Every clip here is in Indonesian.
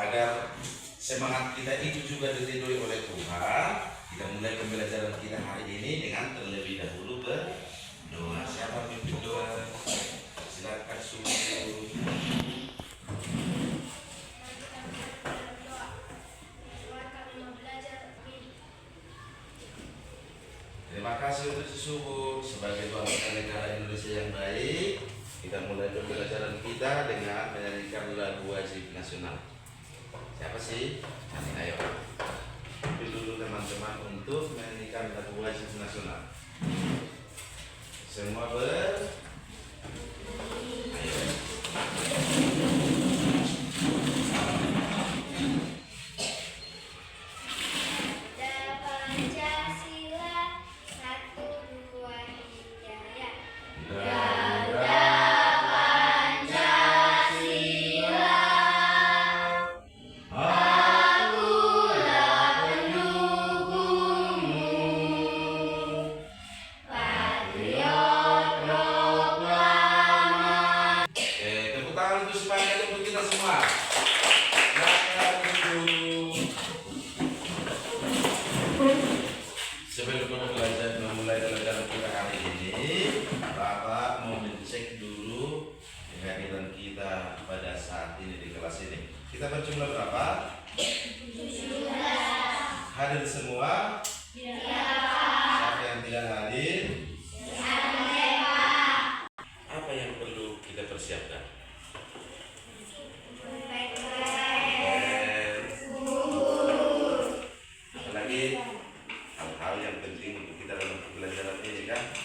agar semangat kita itu juga diridhoi oleh Tuhan. Kita mulai pembelajaran kita hari ini dengan terlebih dahulu berdoa. Siapa pimpin doa? Silakan subuh. Terima kasih untuk subuh sebagai bangsa negara Indonesia yang baik. Kita mulai pembelajaran kita dengan menyanyikan lagu wajib nasional. Siapa sih? Ayo. Pilih dulu teman-teman untuk menyanyikan lagu wajib nasional. Semua ayo. Sebelum memulai pelajaran kita hari ini, Bapak mau mencek dulu kehadiran kita pada saat ini di kelas ini. Kita berjumlah berapa? 17. Hadir semua? Siapa yang tidak hadir? Apa yang perlu kita persiapkan?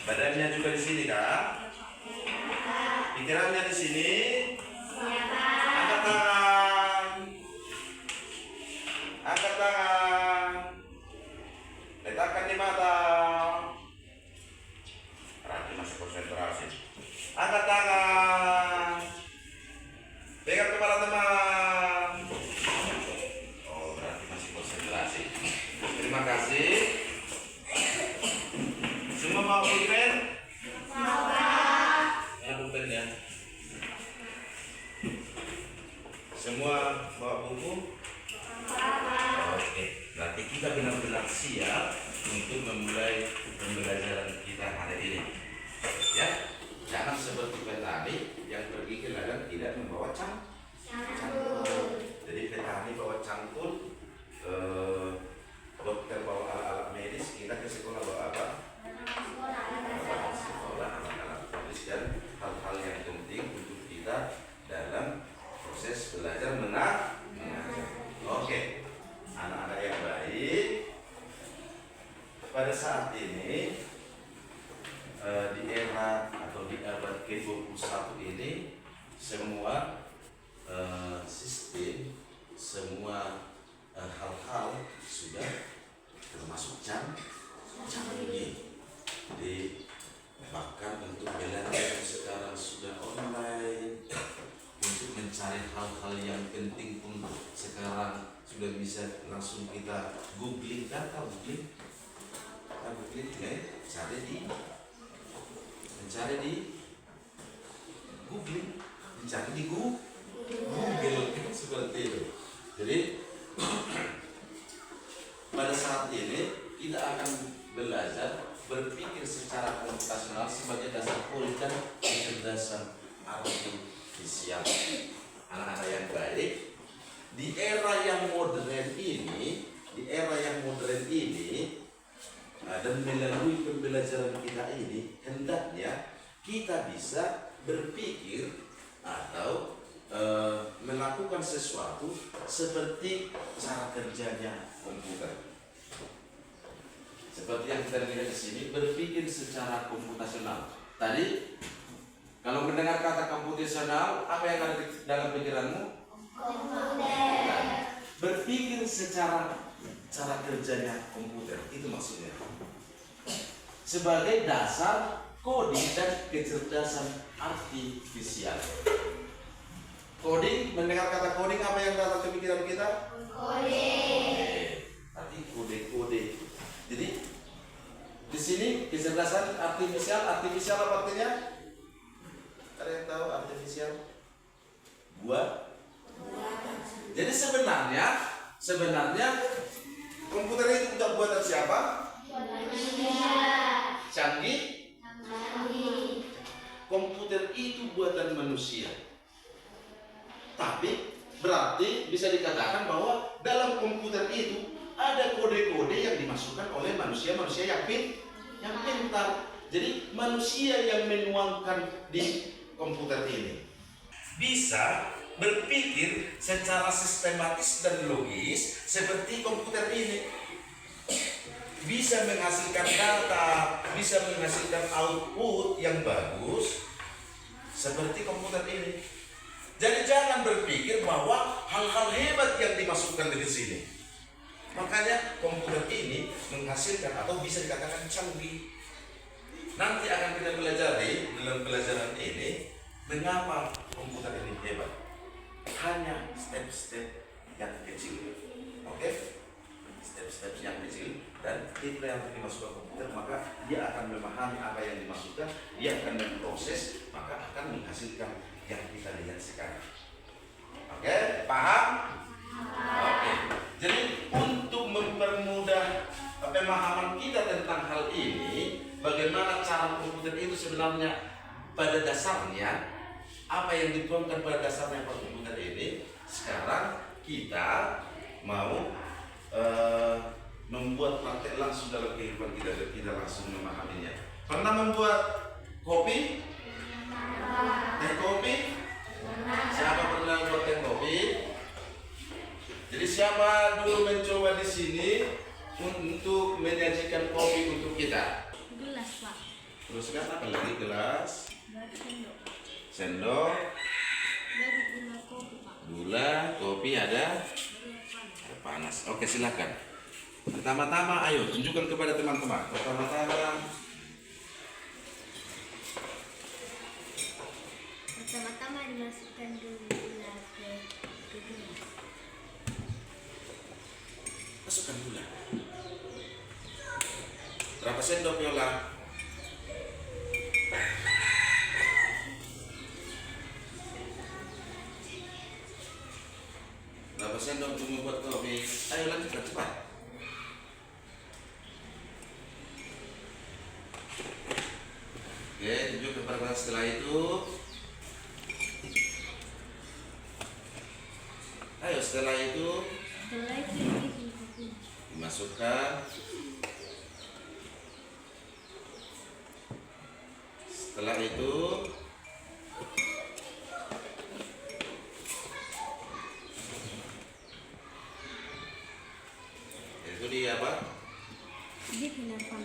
Badannya juga di sini, Kak. Pikirannya di sini. Angkat tangan. Angkat tangan. Letakkan di mata. Berarti masih konsentrasi. Angkat tangan. Pegang kepala teman. Oh, berarti masih konsentrasi. Terima kasih. Semua mau pulpen? Ya, pulpen ya. Semua bawa buku? Oke, berarti kita benar-benar siap untuk memulai pembelajaran kita hari ini. Ya, jangan seperti petani yang pergi ke ladang tidak membawa cangkul. Jadi petani bawa cangkul, dokter bawa alat-alat medis, kita ke sekolah bawa apa? Dan hal-hal yang penting untuk kita dalam proses belajar mengajar. Oke, anak-anak yang baik, pada saat ini di era atau di abad ke-21 ini semua sistem, semua hal-hal sudah termasuk canggih. Jadi bahkan untuk belajar sekarang sudah online, untuk mencari hal-hal yang penting pun sekarang sudah bisa langsung kita googling, data googling, mencari di googling, mencari di Google seperti itu. Jadi pada saat ini kita akan belajar berpikir secara komputasional sebagai dasar dan kecerdasan artifisial. Anak-anak yang baik, di era yang modern ini, dan melalui pembelajaran kita ini, hendaknya kita bisa berpikir atau melakukan sesuatu seperti cara kerjanya komputer. Seperti yang kita lihat di sini, berpikir secara komputasional. Tadi, kalau mendengar kata komputasional, apa yang ada di dalam pikiranmu? Komputer. Berpikir secara cara kerjanya komputer, itu maksudnya. Sebagai dasar coding dan kecerdasan artifisial. Coding, mendengar kata coding, apa yang datang ke pikiran kita? Kode. Tadi kode-kode. Jadi di sini kecerdasan artifisial apa artinya? Ada yang tahu artifisial? Buatan Jadi sebenarnya komputer itu buatan siapa? Canggih. Komputer itu buatan manusia. Tapi berarti bisa dikatakan bahwa dalam komputer itu ada kode-kode yang dimasukkan oleh manusia-manusia yang pintar. Jadi manusia yang menuangkan di komputer ini bisa berpikir secara sistematis dan logis seperti komputer ini. Bisa menghasilkan data, bisa menghasilkan output yang bagus seperti komputer ini. Jadi jangan berpikir bahwa hal-hal hebat yang dimasukkan di sini. Makanya komputer ini menghasilkan atau bisa dikatakan canggih. Nanti akan kita pelajari dalam pelajaran ini mengapa komputer ini hebat. Hanya step-step yang kecil. Oke? Step-step yang kecil, dan itu yang dimasukkan komputer, maka dia akan memahami apa yang dimasukkan, dia akan memproses, maka akan menghasilkan yang kita lihat sekarang. Oke, paham? Oke. Jadi untuk mempermudah pemahaman kita tentang hal ini, bagaimana cara komputer itu sebenarnya pada dasarnya, apa yang dituangkan pada dasarnya komputer ini, sekarang kita mau membuat praktek langsung dalam kehidupan kita dan kita langsung memahaminya. Pernah membuat kopi? Teh kopi? Siapa pernah membuat teh kopi? Jadi siapa dulu mencoba di sini untuk menyajikan kopi untuk kita? Gelas, Pak. Terus kan apa lagi? Gelas? Sendok. Sendok? Baru gula kopi, Pak. Gula, kopi ada? Panas. Oke, silakan. Pertama-tama, ayo tunjukkan kepada teman-teman. Pertama-tama dimasukkan dulu gula ke gelas. Masukkan gula. Berapa sendok, Yola? Berapa sendok untuk membuat kopi? Ayo lanjutkan cepat. Oke, tunjukkan kepada setelah itu. Ayo setelah itu dimasukkan. Setelah itu dia apa? Dia kenapa?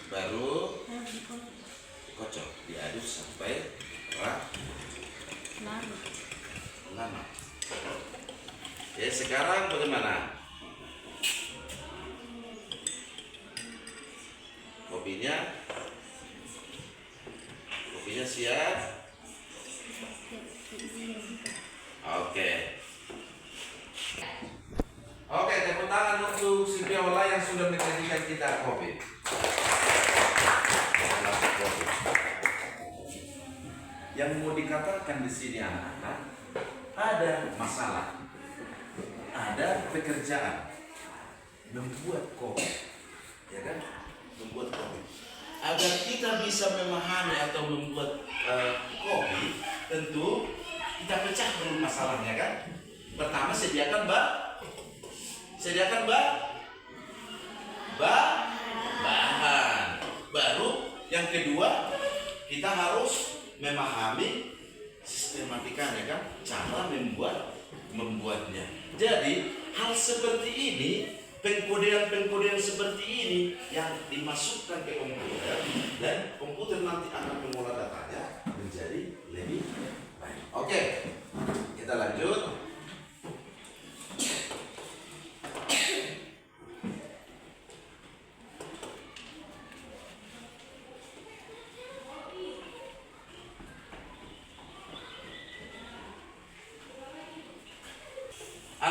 Baru dikocok, diaduk sampai lama. Oke, sekarang bagaimana? Kopinya siap? Oke, tepuk tangan untuk si Viola yang sudah menyajikan kita kopi. Yang mau dikatakan di sini anak-anak, ada masalah, ada pekerjaan membuat kopi, ya kan? Membuat kopi. Agar kita bisa memahami atau membuat kopi, tentu kita pecah dulu masalahnya, kan? Pertama, sediakan bahan. Baru yang kedua, kita harus memahami sistematikanya, kan? Cara membuatnya. Jadi hal seperti ini, pengkodean seperti ini yang dimasukkan ke komputer, dan komputer nanti akan mengolah datanya menjadi lebih baik. Oke, kita lanjut.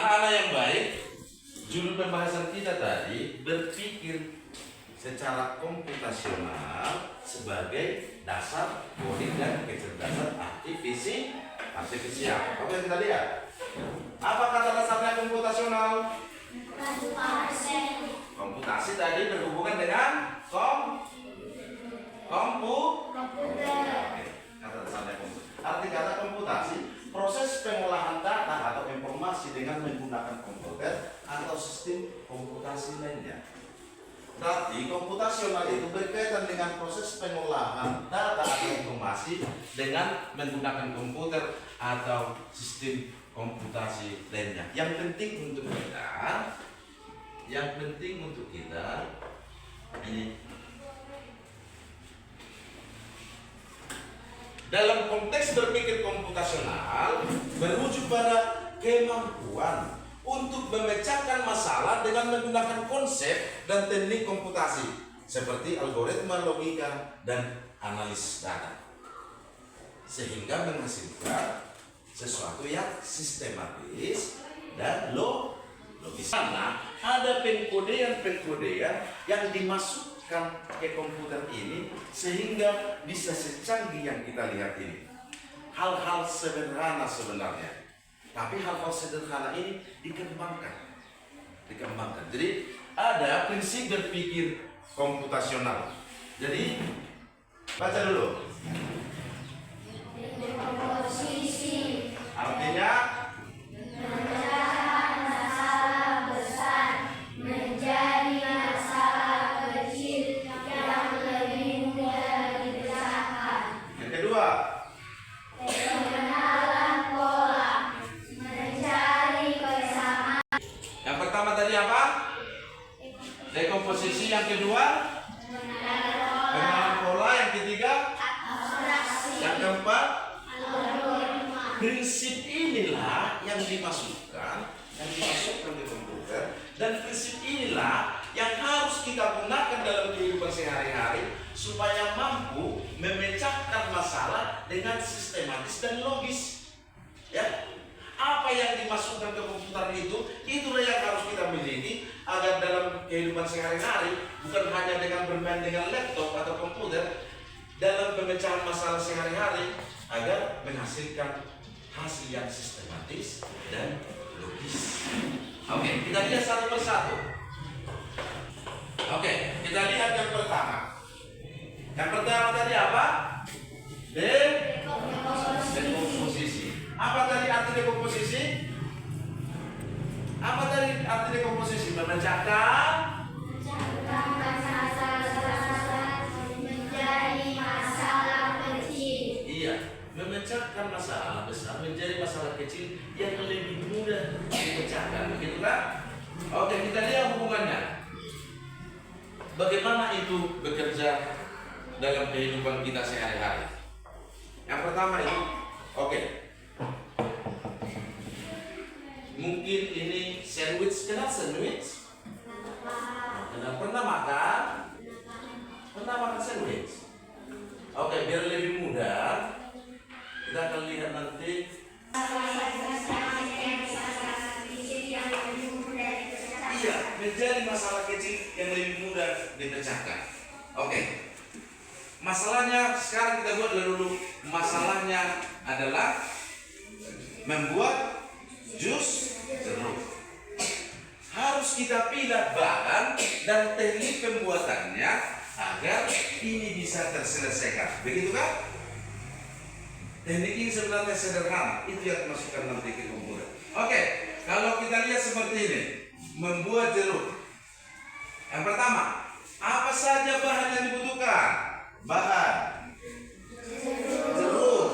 Anak-anak yang baik, judul pembahasan kita tadi berpikir secara komputasional sebagai dasar coding dan kecerdasan artifisial. Oke, kita lihat. Apa kata dasarnya komputasional? Komputasi tadi berhubungan dengan komputer. Kata dasarnya komputer. Arti kata komputasi, proses pengolahan data atau informasi dengan menggunakan komputer atau sistem komputasi lainnya. Berarti komputasional itu berkaitan dengan proses pengolahan data atau informasi dengan menggunakan komputer atau sistem komputasi lainnya. Yang penting untuk kita ini dalam konteks berpikir komputasional berujuk pada kemampuan untuk memecahkan masalah dengan menggunakan konsep dan teknik komputasi seperti algoritma, logika, dan analis data sehingga menghasilkan sesuatu yang sistematis dan logis. Karena ada pengkodean yang dimasukkan ke komputer ini sehingga bisa secanggih yang kita lihat ini. Hal-hal sederhana sebenarnya, tapi hal-hal sederhana ini dikembangkan. Jadi ada prinsip berpikir komputasional. Jadi baca dulu. Artinya Masalah besar menjadi masalah kecil yang lebih mudah dipecahkan. yang kedua, Pengenalan pola mencari kesamaan. yang pertama tadi apa? Dekomposisi. Yang kedua, pengenalan pola. Yang ketiga, yang keempat, prinsip inilah yang dimasukkan ke komputer, dan prinsip inilah yang harus kita gunakan dalam kehidupan sehari-hari supaya mampu memecahkan masalah dengan sistematis dan logis. Ya, apa yang dimasukkan ke komputer itulah yang harus kita miliki agar dalam kehidupan sehari-hari bukan hanya dengan bermain dengan laptop atau komputer, dalam pemecahan masalah sehari-hari agar menghasilkan hasil yang sistematis dan logis. Oke, kita lihat satu persatu. Oke, kita lihat yang pertama. Yang pertama tadi apa? Dekomposisi. Apa tadi arti dekomposisi? Apa tadi arti dekomposisi? Memecahkan Menjadi masalah kecil. Iya, memecahkan masalah besar menjadi masalah kecil yang lebih mudah dipecahkan, begitu kan? Oke, kita lihat hubungannya. Bagaimana itu bekerja dalam kehidupan kita sehari-hari? Yang pertama itu, oke. Mungkin ini sandwich, kenal sandwich? Pernah makan? Pernah makan sandwich? Oke, biar lebih mudah, kita akan lihat nanti. Iya, menjadi masalah kecil yang lebih mudah dipecahkan. Oke. Masalahnya sekarang kita buat dulu. Masalahnya adalah membuat jus jeruk. Harus kita pilih bahan dan teknik pembuatannya agar ini bisa terselesaikan. Begitu kan? Teknik ini sebenarnya sederhana. Itu yang dimasukkan nanti ke komputer. Oke, kalau kita lihat seperti ini, membuat jeruk. Yang pertama, apa saja bahan yang dibutuhkan? Bahan jeruk.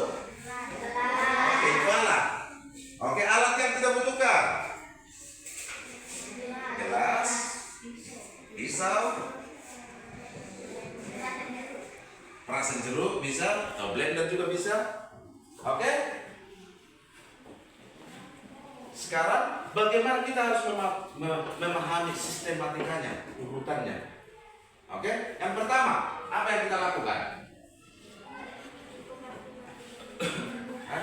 Oke, bahan. Oke, alat yang kita butuhkan. Gelas, pisau, perasan jeruk bisa, atau blender juga bisa. Oke? Sekarang bagaimana kita harus memahami sistematikanya, urutannya. Oke? Yang pertama, apa yang kita lakukan? Hah?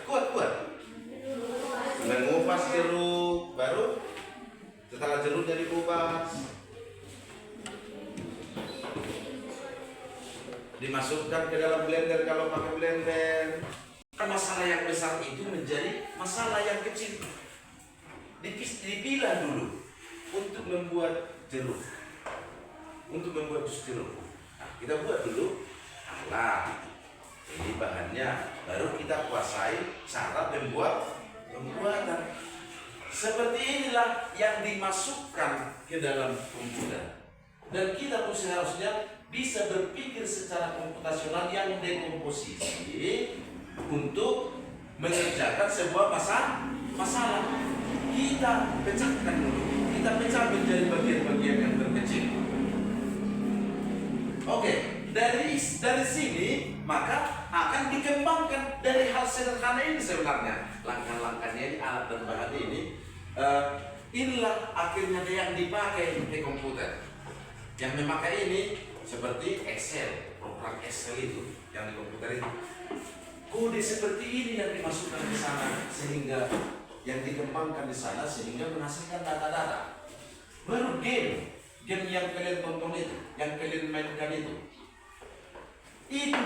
Kuat. Setelah jeruknya dikupas, dimasukkan ke dalam blender kalau pakai blender. Masalah yang besar itu menjadi masalah yang kecil. Dipilah dulu untuk membuat jeruk, untuk membuat jus jeruk. Nah, kita buat dulu. Nah, ini bahannya, baru kita kuasai cara pembuatan. Seperti inilah yang dimasukkan ke dalam komputer. Dan kita pun seharusnya bisa berpikir secara komputasional yang dekomposisi untuk mengerjakan sebuah masalah. Kita pecahkan dulu. Kita pecah menjadi bagian-bagian yang terkecil. Oke, dari sini maka akan dikembangkan dari hal sederhana ini sebenarnya. Langkah-langkahnya ini, alat dan bahan ini, inilah akhirnya yang dipakai di komputer. Yang memakai ini seperti Excel, program Excel itu yang di komputer itu. Kode seperti ini yang dimasukkan ke sana sehingga yang dikembangkan di sana sehingga menghasilkan data-data. Baru game yang kalian tonton itu, yang kalian mainkan itu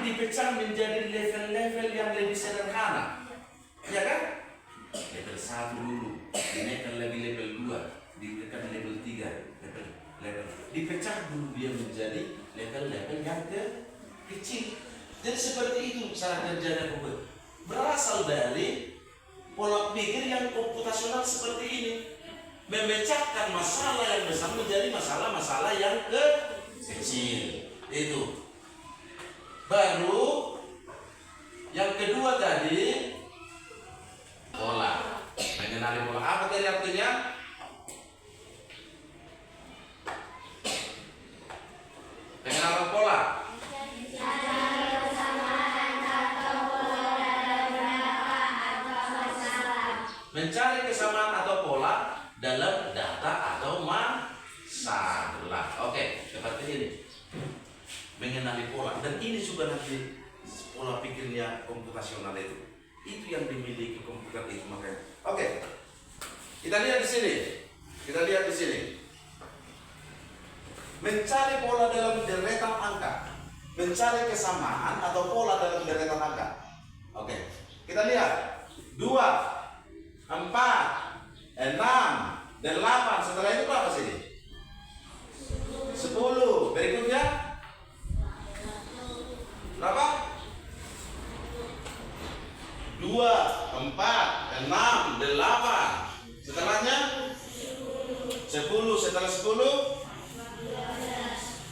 dipecah menjadi level-level yang lebih sederhana, ya kan? Level 1 dulu, dinaikkan lagi level 2, dinaikkan level 3, level dipecah dulu dia menjadi level-level yang kecil. Jadi seperti itu cara kerjanya komputer. Berasal dari pola pikir yang komputasional seperti ini, memecahkan masalah yang besar menjadi masalah-masalah yang kecil. Itu. Baru yang kedua tadi pola. Mengenali pola. Apa tadi artinya? Pengenalan pola. Mencari kesamaan atau pola dalam data atau masalah. Oke, seperti ini. Mengenali pola, dan ini juga nanti pola pikirnya komputasional itu yang dimiliki komputer itu makanya. Oke, kita lihat di sini. Mencari pola dalam deretan angka, mencari kesamaan atau pola dalam deretan angka. Oke, kita lihat 2, 4, 6, 8. Setelah itu berapa sini? 10. Berikutnya berapa? 2, 4, 6, 8. Setelahnya 10. Setelah 10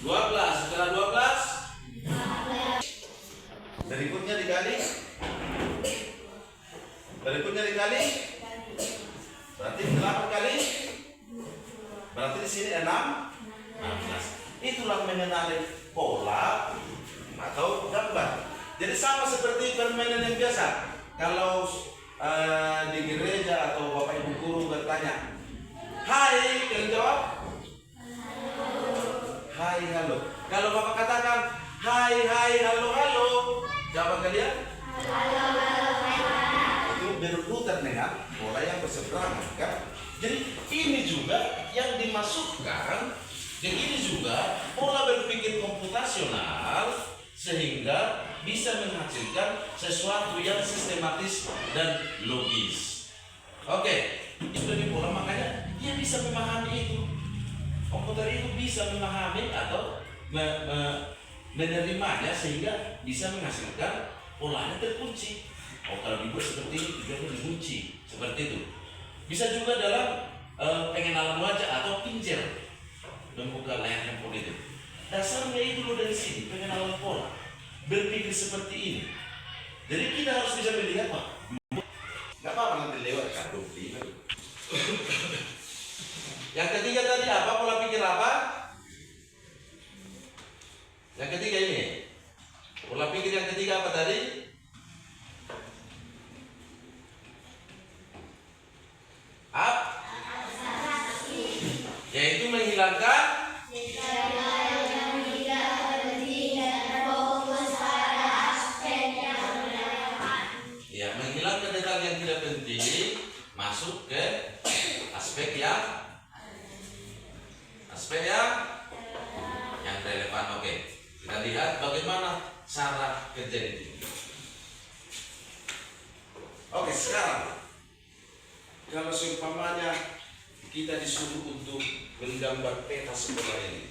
12. Setelah 12 berikutnya dikali. Berarti 8 kali. Berarti di sini 16. Itulah mengenali pola atau gambar. Jadi sama seperti permainan yang biasa. Kalau di gereja atau bapak ibu guru bertanya, hai, kalian jawab? Hai, halo. Kalau bapak katakan, hai, halo, jawab kalian? Halo. Itu berurutan dengan pola yang berseberangan, kan? Jadi ini juga yang dimasukkan, dan ini juga pola berpikir komputasional sehingga bisa menghasilkan sesuatu yang sistematis dan logis. Oke, itu dari pola, makanya dia bisa memahami itu. Komputer itu bisa memahami atau menerimanya sehingga bisa menghasilkan polanya terkunci. Oh, kalau dibuat seperti ini tujuannya dikunci, seperti itu. Bisa juga dalam pengenalan wajah atau pincer, membuka layar handphone itu. Dasarnya itu loh dari sini, pengenalan pola. Berpikir seperti ini. Jadi kita harus bisa melihat, Pak. Gak apa-apa nanti lewat kado. Yang ketiga tadi apa? Pola pikir apa? Yang ketiga ini. Pola pikir yang ketiga apa tadi? Yaitu menghilangkan menghilangkan detail yang tidak penting, masuk ke aspek yang aspek yang relevan. Oke, kita lihat bagaimana cara kerja itu. Oke, sekarang kalau seumpamanya kita disuruh untuk menggambar peta sekolah ini,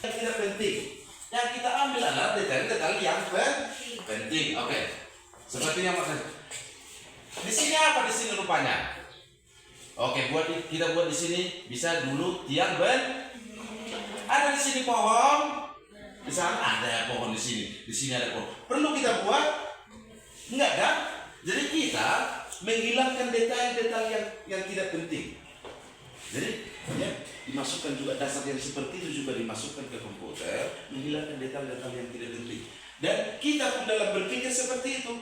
yang tidak penting, yang kita ambil adalah detail-detail yang penting. Oke, seperti yang maksud. Di sini apa di sini rupanya? Oke, kita buat di sini bisa dulu tiang ada di sini pohon. Di sana ada pohon di sini ada pohon. Perlu kita buat? Enggak kan? Jadi kita menghilangkan detail-detail yang tidak penting. Jadi ya, dimasukkan juga dasar yang seperti itu juga dimasukkan ke komputer, menghilangkan detail-detail yang tidak penting. Dan kita pun dalam berpikir seperti itu,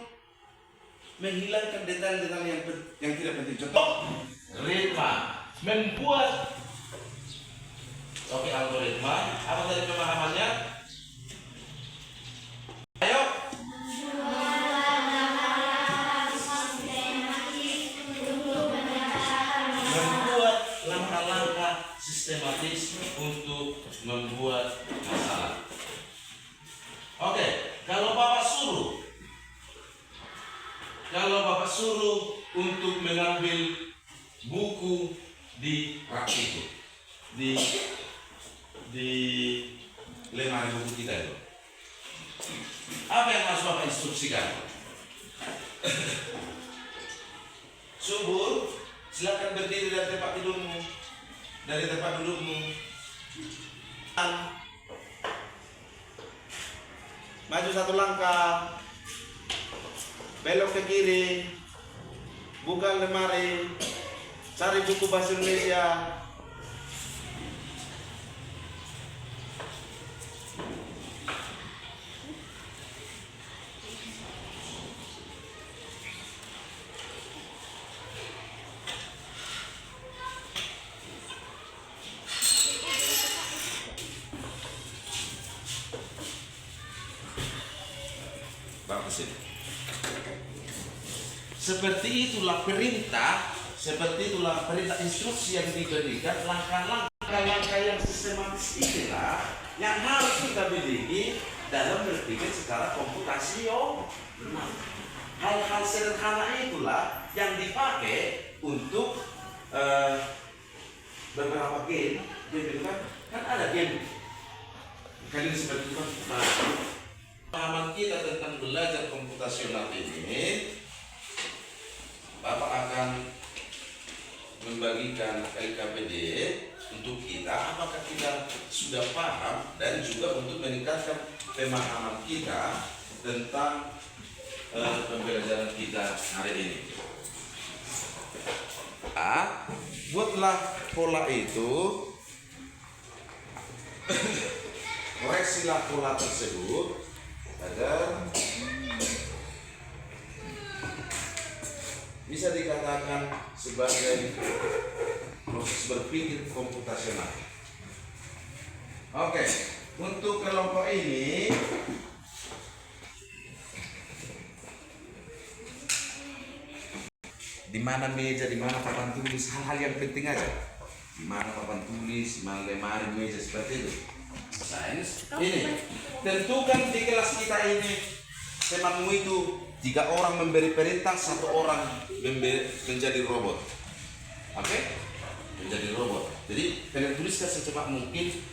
menghilangkan detail-detail yang tidak penting. Contoh, ritma, membuat. Oke, algoritma. Apa tadi pemahamannya? Ayo. Membuat langkah-langkah sistematis untuk membuat masalah. Oke, kalau Bapak suruh untuk mengambil buku di rak itu, di lemari buku kita itu, apa yang harus Bapak instruksikan? Subur, silakan berdiri dari tempat dudukmu. Maju satu langkah, belok ke kiri, buka lemari, cari buku bahasa Indonesia. Bagus ini. Seperti itulah perintah instruksi yang diberikan, langkah-langkah yang sistematis inilah yang harus kita miliki dalam berpikir secara komputasional. Hal-hal sederhana itulah yang dipakai untuk beberapa game kan ada game kali seperti itu. Pemahaman kita tentang belajar komputasional ini, Bapak akan membagikan LKPD untuk kita, apakah kita sudah paham, dan juga untuk meningkatkan pemahaman kita tentang pembelajaran kita hari ini. Buatlah pola itu, koreksilah pola tersebut agar bisa dikatakan sebagai proses berpikir komputasional. Oke, untuk kelompok ini di mana meja, di mana papan tulis, hal-hal yang penting aja. Di mana papan tulis, di mana lemari, meja, seperti itu. Sains ini tentukan di kelas kita ini temanmu itu 3 orang memberi perintah, 1 orang menjadi robot. Oke? Menjadi robot. Jadi kalian tuliskan secepat mungkin.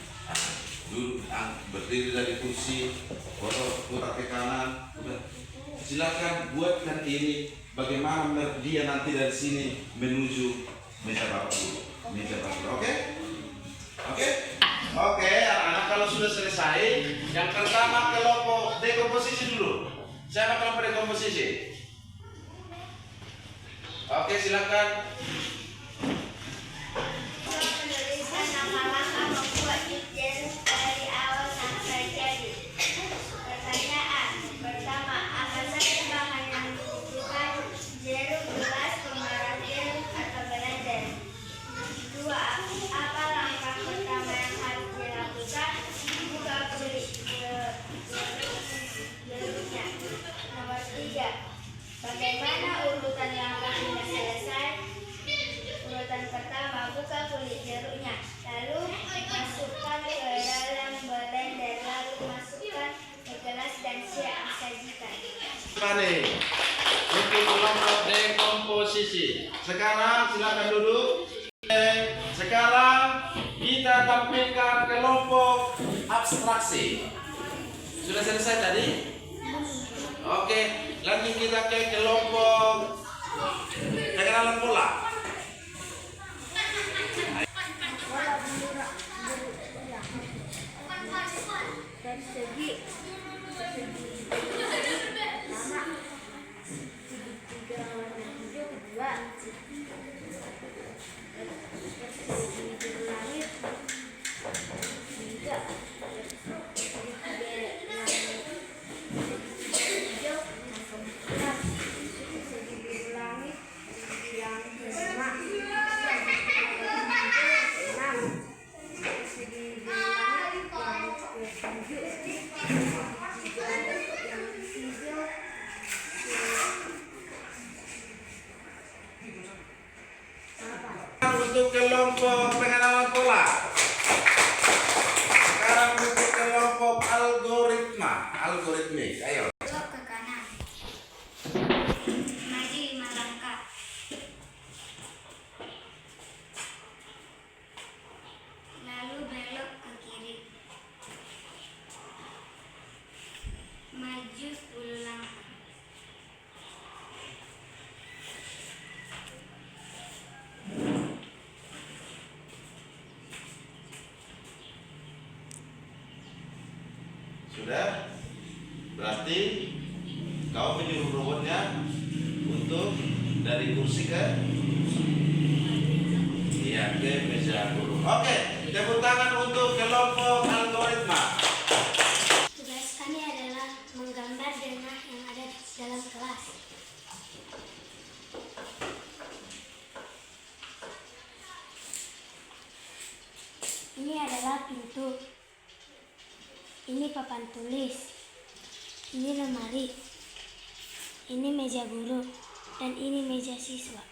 Duduk, berdiri dari kursi, putar ke kanan. Silakan buatkan ini bagaimana dia nanti dari sini menuju meja bapak dulu. Oke? Oke? Oke, anak-anak kalau sudah selesai, yang pertama kelompok dekomposisi dulu. Siapa kelompok dekomposisi? Oke, silakan. Menuliskan langkah-langkah membuat detail dari awal sampai jadi. Pertanyaan pertama, apa saja bahan yang dibutuhkan? Jarum, gelas, pembarat gel, atau blender? 2. Apa langkah pertama yang harus dilakukan? Buka gerumnya. Nomor 3. Bagaimana urutan langkah hingga selesai? Hani untuk kelompok dekomposisi. Sekarang silakan duduk. Sekarang kita tampilkan kelompok abstraksi. Sudah selesai tadi? Oke, lanjut kita ke kelompok pengenalan pola. Persegi sama segitiga warna hijau kedua, persegi berlangit tiga, segitiga hijau yang keempat, persegi berlangit yang kelima, enam, persegi berlangit yang ketujuh, untuk kelompok pengenalan pola. Sekarang untuk kelompok algoritmik. Ayo. belok ke kanan, maju 5 langkah, lalu belok ke kiri, maju 10 langkah. Sudah? Berarti kau menyuruh robotnya untuk dari kursi ke meja guru. Oke, tepuk tangan untuk kelompok algoritma. Tugas kami adalah menggambar denah yang ada di dalam kelas. Ini adalah pintu. Ini papan tulis. Ini lemari. Ini meja guru. Dan ini meja siswa.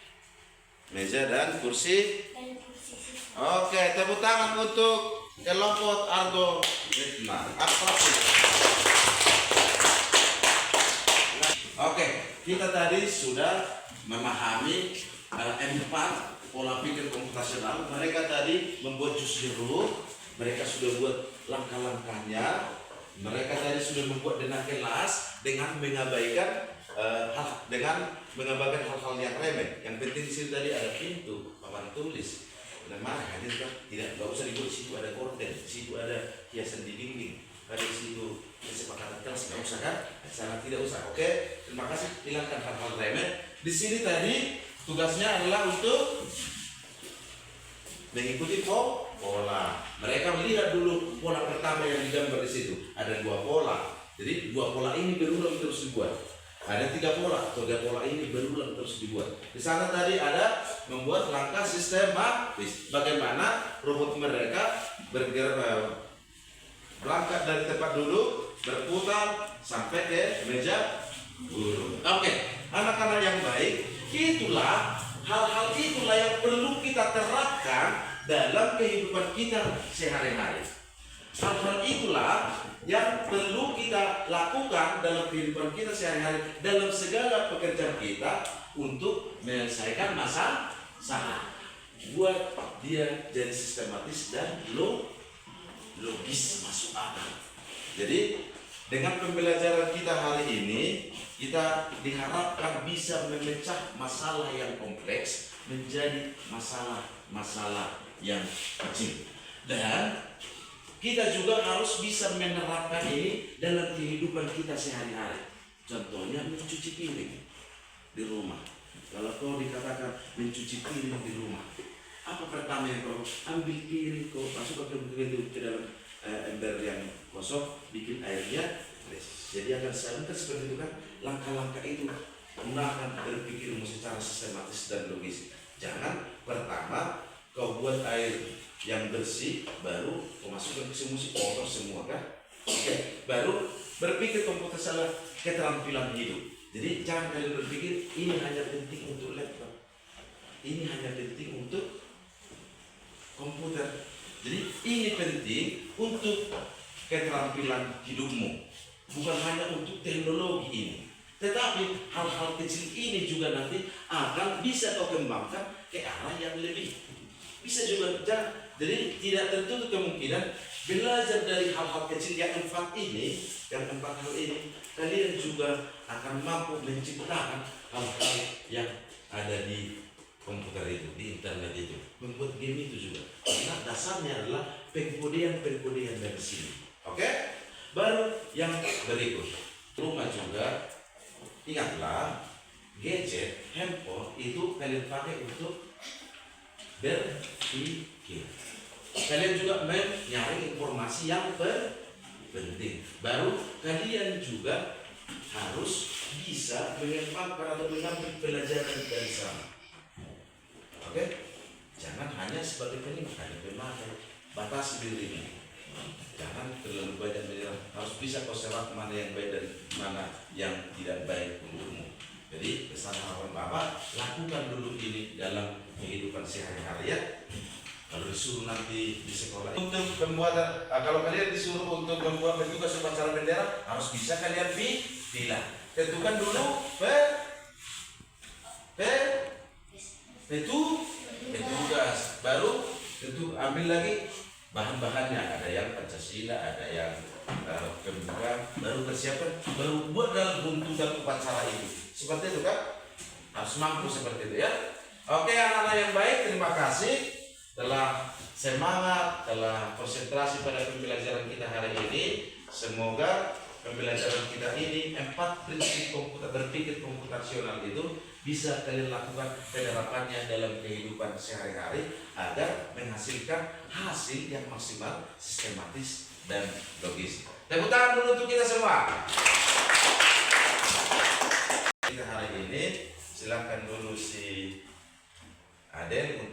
Meja dan kursi. Dan kursi siswa. Oke, tepuk tangan untuk kelompok algoritma. Abstraksi. Oke, kita tadi sudah memahami M4 pola pikir komputasional. Mereka tadi membuat jus jeruk. Mereka sudah buat langkah-langkahnya. Mereka tadi sudah membuat denah kelas dengan mengabaikan hal-hal yang remeh. Yang penting di sini tadi ada pintu, papan tulis, lemari. Hadir kan? Tidak, nggak usah dibuat. Di situ ada gorden, di situ ada hiasan di dinding, ada di situ kesepakatan kelas. Nggak usah kan? Sangat tidak usah. Oke, terima kasih. Hilangkan hal-hal remeh. Di sini tadi tugasnya adalah untuk mengikuti pola. Mereka melihat dulu pola pertama yang digambar di situ. Ada 2 pola. Jadi 2 pola ini berulang terus dibuat. Ada 3 pola. 3 pola ini berulang terus dibuat. Di sana tadi ada membuat langkah sistematis. Bagaimana robot mereka bergerak, berangkat dari tempat duduk, berputar sampai ke meja guru. Oke, anak-anak yang baik, itulah hal-hal itulah yang perlu kita terapkan dalam kehidupan kita sehari-hari. Hal-hal itulah yang perlu kita lakukan dalam kehidupan kita sehari-hari, dalam segala pekerjaan kita untuk menyelesaikan masalah. Buat dia jadi sistematis dan logis, masuk akal. Jadi dengan pembelajaran kita hari ini, kita diharapkan bisa memecah masalah yang kompleks menjadi masalah-masalah yang kecil. Dan kita juga harus bisa menerapkan ini dalam kehidupan kita sehari-hari. Contohnya mencuci piring di rumah. Kalau kau dikatakan mencuci piring di rumah, apa pertama yang kau ambil piring, kau masukkan ke dalam ember yang kosong, bikin airnya. Jadi akan seharusnya seperti itu kan. Langkah-langkah itu gunakan berpikirmu secara sistematis dan logis. Jangan pertama kau buat air yang bersih, baru kau masukkan ke semua kotor semua kan. Oke, baru berpikir komputasional keterampilan hidup. Jadi jangan kalian berpikir ini hanya penting untuk laptop, ini hanya penting untuk komputer. Jadi ini penting untuk keterampilan hidupmu, bukan hanya untuk teknologi ini. Tetapi hal-hal kecil ini juga nanti akan bisa kau kembangkan ke arah yang lebih. Bisa juga, jadi tidak tertutup kemungkinan belajar dari hal-hal kecil yang empat hal ini, kalian juga akan mampu menciptakan hal-hal yang ada di komputer itu, di internet itu, membuat game itu juga. Karena dasarnya adalah pengkodean dari sini. Oke? Baru yang berikut, rumah juga, ingatlah gadget, handphone itu kalian pakai untuk berpikir. Kalian juga mencari informasi yang penting. Baru kalian juga harus bisa mengembangkan atau mengambil pelajaran dari sana. Oke? Jangan hanya sebagai pemakai. Batasi dirinya. Jangan terlalu banyak menyerah. Harus bisa kau serap mana yang baik dan mana yang tidak baik untukmu. Jadi pesan harapan Bapak, lakukan dulu ini dalam kehidupan sehari-hari ya. Kalau disuruh nanti di sekolah untuk pembuatan, kalau kalian disuruh untuk membuat petugas upacara bendera, harus bisa kalian pilih. Tentukan dulu petugas, baru tentu ambil lagi bahan-bahannya. Ada yang Pancasila, ada yang kemudian baru persiapan, baru buat dalam runtutan upacara itu. Seperti itu kan? Harus mampu seperti itu ya. Oke anak-anak yang baik, terima kasih telah semangat, telah konsentrasi pada pembelajaran kita hari ini. Semoga pembelajaran kita ini 4 prinsip berpikir komputasional itu bisa kalian lakukan penerapannya dalam kehidupan sehari-hari agar menghasilkan hasil yang maksimal, sistematis dan logis. Tepuk tangan dulu untuk kita semua. Kita hari ini silakan dulu si Aden untuk